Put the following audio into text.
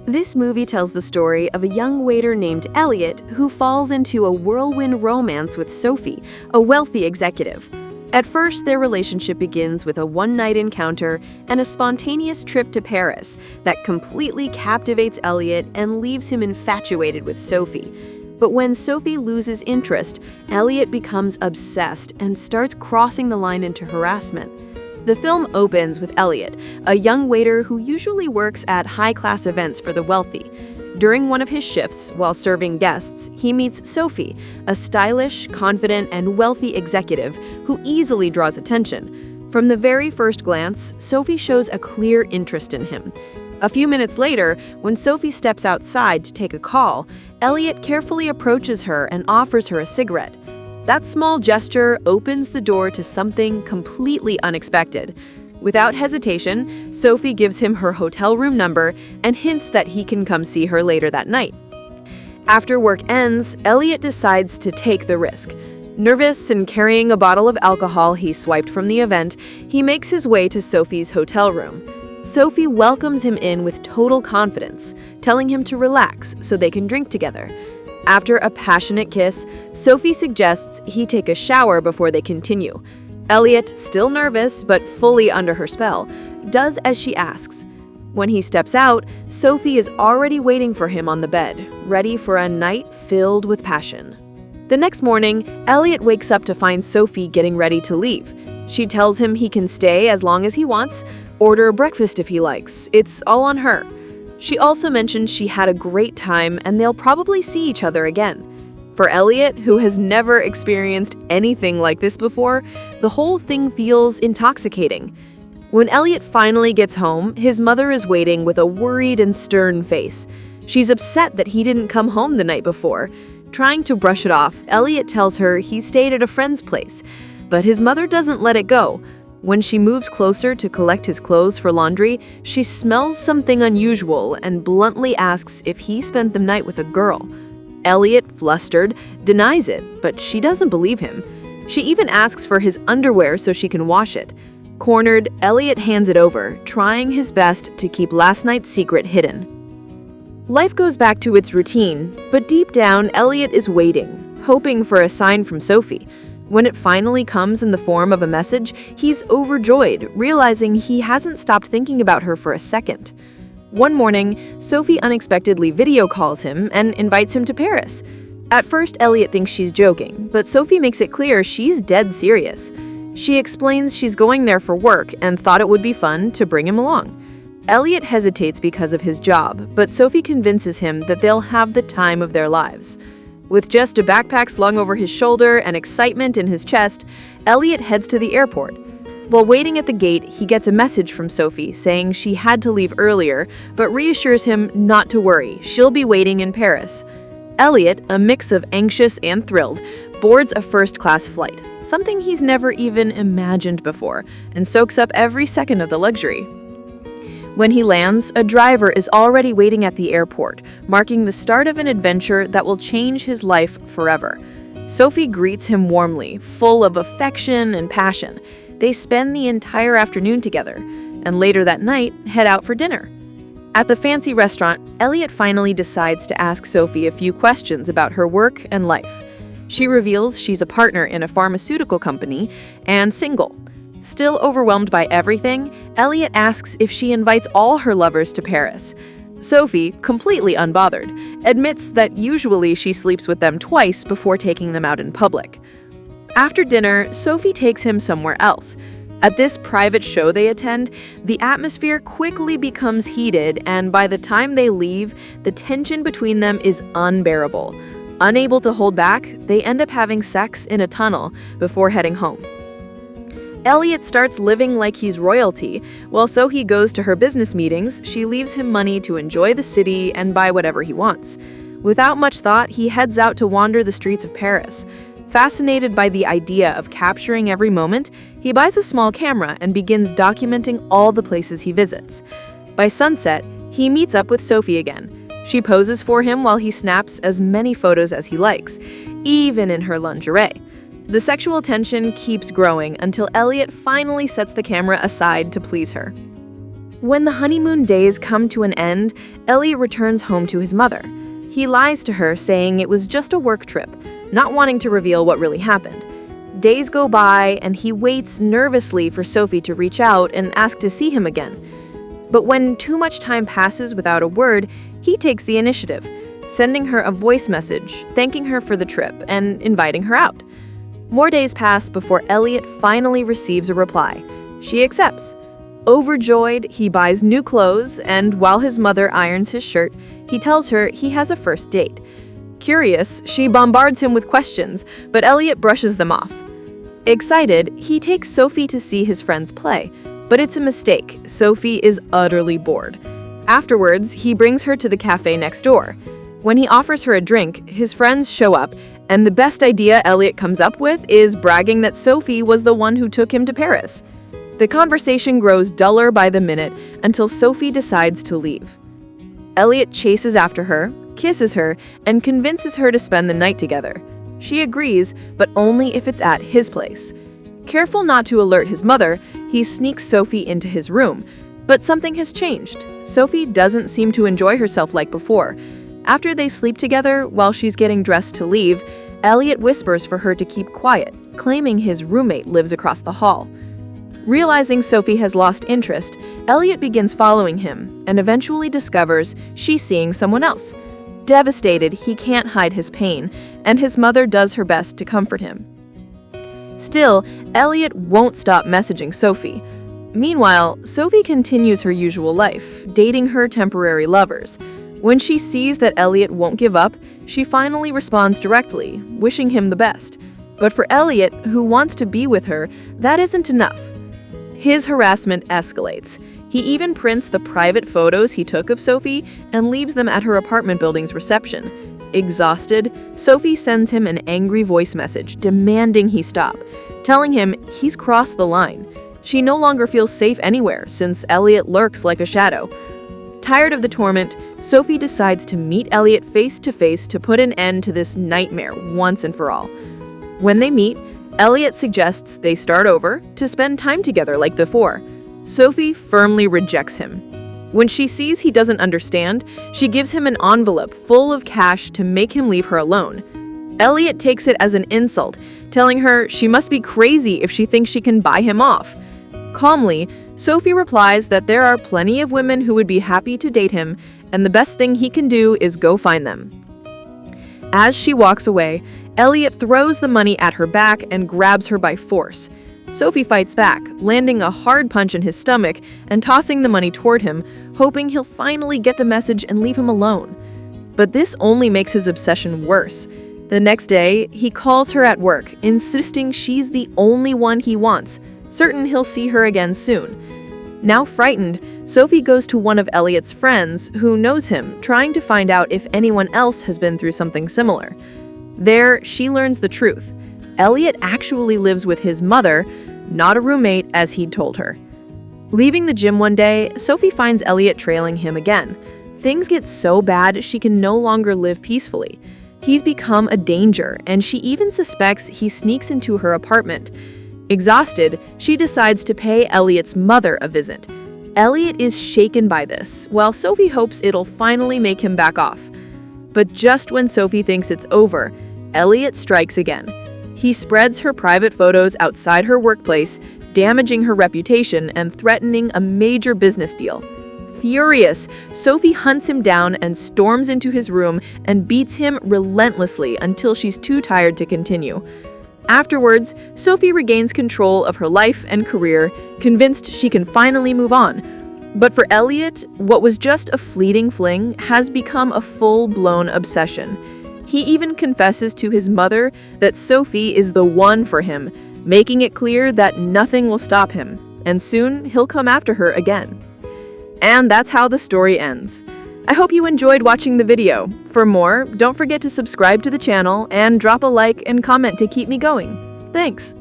This movie tells the story of a young waiter named Elliot who falls into a whirlwind romance with Sophie, a wealthy executive. At first, their relationship begins with a one-night encounter and a spontaneous trip to Paris that completely captivates Elliot and leaves him infatuated with Sophie. But when Sophie loses interest, Elliot becomes obsessed and starts crossing the line into harassment. The film opens with Elliot, a young waiter who usually works at high-class events for the wealthy. During one of his shifts, while serving guests, he meets Sophie, a stylish, confident, and wealthy executive who easily draws attention. From the very first glance, Sophie shows a clear interest in him. A few minutes later, when Sophie steps outside to take a call, Elliot carefully approaches her and offers her a cigarette. That small gesture opens the door to something completely unexpected. Without hesitation, Sophie gives him her hotel room number and hints that he can come see her later that night. After work ends, Elliot decides to take the risk. Nervous and carrying a bottle of alcohol he swiped from the event, he makes his way to Sophie's hotel room. Sophie welcomes him in with total confidence, telling him to relax so they can drink together. After a passionate kiss, Sophie suggests he take a shower before they continue. Elliot, still nervous but fully under her spell, does as she asks. When he steps out, Sophie is already waiting for him on the bed, ready for a night filled with passion. The next morning, Elliot wakes up to find Sophie getting ready to leave. She tells him he can stay as long as he wants, order breakfast if he likes. It's all on her. She also mentions she had a great time and they'll probably see each other again. For Elliot, who has never experienced anything like this before, the whole thing feels intoxicating. When Elliot finally gets home, his mother is waiting with a worried and stern face. She's upset that he didn't come home the night before. Trying to brush it off, Elliot tells her he stayed at a friend's place, but his mother doesn't let it go. When she moves closer to collect his clothes for laundry, she smells something unusual and bluntly asks if he spent the night with a girl. Elliot, flustered, denies it, but she doesn't believe him. She even asks for his underwear so she can wash it. Cornered, Elliot hands it over, trying his best to keep last night's secret hidden. Life goes back to its routine, but deep down, Elliot is waiting, hoping for a sign from Sophie. When it finally comes in the form of a message, he's overjoyed, realizing he hasn't stopped thinking about her for a second. One morning, Sophie unexpectedly video calls him and invites him to Paris. At first, Elliot thinks she's joking, but Sophie makes it clear she's dead serious. She explains she's going there for work and thought it would be fun to bring him along. Elliot hesitates because of his job, but Sophie convinces him that they'll have the time of their lives. With just a backpack slung over his shoulder and excitement in his chest, Elliot heads to the airport. While waiting at the gate, he gets a message from Sophie saying she had to leave earlier, but reassures him not to worry, she'll be waiting in Paris. Elliot, a mix of anxious and thrilled, boards a first-class flight, something he's never even imagined before, and soaks up every second of the luxury. When he lands, a driver is already waiting at the airport, marking the start of an adventure that will change his life forever. Sophie greets him warmly, full of affection and passion. They spend the entire afternoon together, and later that night, head out for dinner. At the fancy restaurant, Elliot finally decides to ask Sophie a few questions about her work and life. She reveals she's a partner in a pharmaceutical company and single. Still overwhelmed by everything, Elliot asks if she invites all her lovers to Paris. Sophie, completely unbothered, admits that usually she sleeps with them twice before taking them out in public. After dinner, Sophie takes him somewhere else. At this private show they attend, the atmosphere quickly becomes heated, and by the time they leave, the tension between them is unbearable. Unable to hold back, they end up having sex in a tunnel before heading home. Elliot starts living like he's royalty. While Sophie goes to her business meetings, she leaves him money to enjoy the city and buy whatever he wants. Without much thought, he heads out to wander the streets of Paris. Fascinated by the idea of capturing every moment, he buys a small camera and begins documenting all the places he visits. By sunset, he meets up with Sophie again. She poses for him while he snaps as many photos as he likes, even in her lingerie. The sexual tension keeps growing until Elliot finally sets the camera aside to please her. When the honeymoon days come to an end, Elliot returns home to his mother. He lies to her, saying it was just a work trip, not wanting to reveal what really happened. Days go by, and he waits nervously for Sophie to reach out and ask to see him again. But when too much time passes without a word, he takes the initiative, sending her a voice message, thanking her for the trip, and inviting her out. More days pass before Elliot finally receives a reply. She accepts. Overjoyed, he buys new clothes, and while his mother irons his shirt, he tells her he has a first date. Curious, she bombards him with questions, but Elliot brushes them off. Excited, he takes Sophie to see his friends play, but it's a mistake. Sophie is utterly bored. Afterwards, he brings her to the cafe next door. When he offers her a drink, his friends show up, and the best idea Elliot comes up with is bragging that Sophie was the one who took him to Paris. The conversation grows duller by the minute until Sophie decides to leave. Elliot chases after her, kisses her, and convinces her to spend the night together. She agrees, but only if it's at his place. Careful not to alert his mother, he sneaks Sophie into his room. But something has changed. Sophie doesn't seem to enjoy herself like before. After they sleep together, while she's getting dressed to leave, Elliot whispers for her to keep quiet, claiming his roommate lives across the hall. Realizing Sophie has lost interest, Elliot begins following him and eventually discovers she's seeing someone else. Devastated, he can't hide his pain, and his mother does her best to comfort him. Still, Elliot won't stop messaging Sophie. Meanwhile, Sophie continues her usual life, dating her temporary lovers. When she sees that Elliot won't give up, she finally responds directly, wishing him the best. But for Elliot, who wants to be with her, that isn't enough. His harassment escalates. He even prints the private photos he took of Sophie and leaves them at her apartment building's reception. Exhausted, Sophie sends him an angry voice message demanding he stop, telling him he's crossed the line. She no longer feels safe anywhere since Elliot lurks like a shadow. Tired of the torment, Sophie decides to meet Elliot face to face to put an end to this nightmare once and for all. When they meet, Elliot suggests they start over to spend time together like before. Sophie firmly rejects him. When she sees he doesn't understand, she gives him an envelope full of cash to make him leave her alone. Elliot takes it as an insult, telling her she must be crazy if she thinks she can buy him off. Calmly, Sophie replies that there are plenty of women who would be happy to date him, and the best thing he can do is go find them. As she walks away, Elliot throws the money at her back and grabs her by force. Sophie fights back, landing a hard punch in his stomach and tossing the money toward him, hoping he'll finally get the message and leave him alone. But this only makes his obsession worse. The next day, he calls her at work, insisting she's the only one he wants, certain he'll see her again soon. Now frightened, Sophie goes to one of Elliot's friends, who knows him, trying to find out if anyone else has been through something similar. There, she learns the truth. Elliot actually lives with his mother, not a roommate as he'd told her. Leaving the gym one day, Sophie finds Elliot trailing him again. Things get so bad she can no longer live peacefully. He's become a danger, and she even suspects he sneaks into her apartment. Exhausted, she decides to pay Elliot's mother a visit. Elliot is shaken by this, while Sophie hopes it'll finally make him back off. But just when Sophie thinks it's over, Elliot strikes again. He spreads her private photos outside her workplace, damaging her reputation and threatening a major business deal. Furious, Sophie hunts him down and storms into his room and beats him relentlessly until she's too tired to continue. Afterwards, Sophie regains control of her life and career, convinced she can finally move on. But for Elliot, what was just a fleeting fling has become a full-blown obsession. He even confesses to his mother that Sophie is the one for him, making it clear that nothing will stop him, and soon he'll come after her again. And that's how the story ends. I hope you enjoyed watching the video. For more, don't forget to subscribe to the channel and drop a like and comment to keep me going. Thanks!